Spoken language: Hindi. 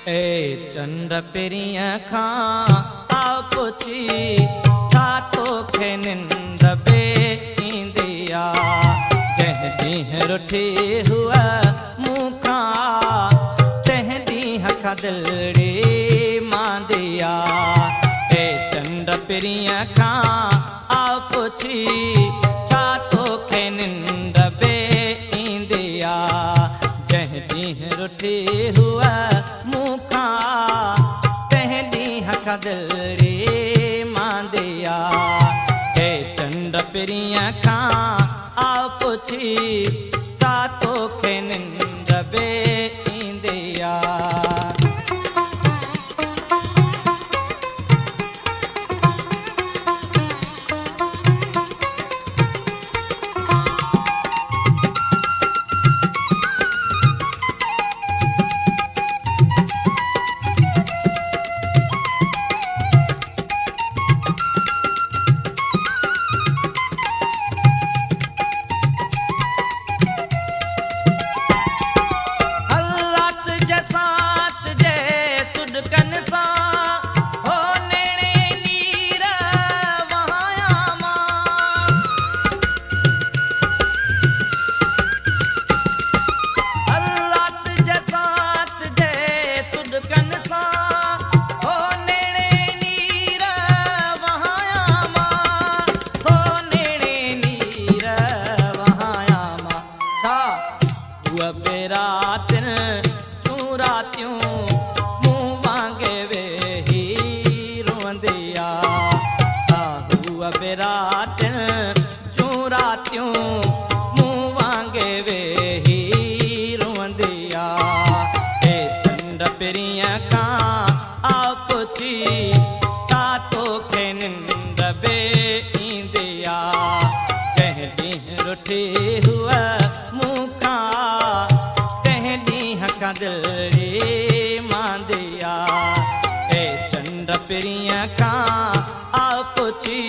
ए चंड पिरिया खां पुछी छा तोखे निंड बे ईंदिया जंहिं ॾींहुं रुठी हुआ मूंखां तंहिं ॾींहं खां दिलड़ी मांदिया। ए चंड पिरिया खां पुछी छा तोखे निंड बे ईंदिया जंहिं ॾींहुं रुठी हुआ दिलड़ी मांदिया। ए चंड पिरिया खां पुछी छा तोखे निंड बे ईंदिया। रातियों मुँह वांगे वेही रोंदिया हुआ बेरातिन चूं रातियों मुँह वांगे वेही रोंदिया। ए चंड पिरिया खां पुछी छा तोखे निंड बे ईंदिया जंहिं ॾींहुं रुठी हुआ मूंखां तंहिं ॾींहं खां दिलड़ी मांदिया। ए चंड पिरिया खां पुछी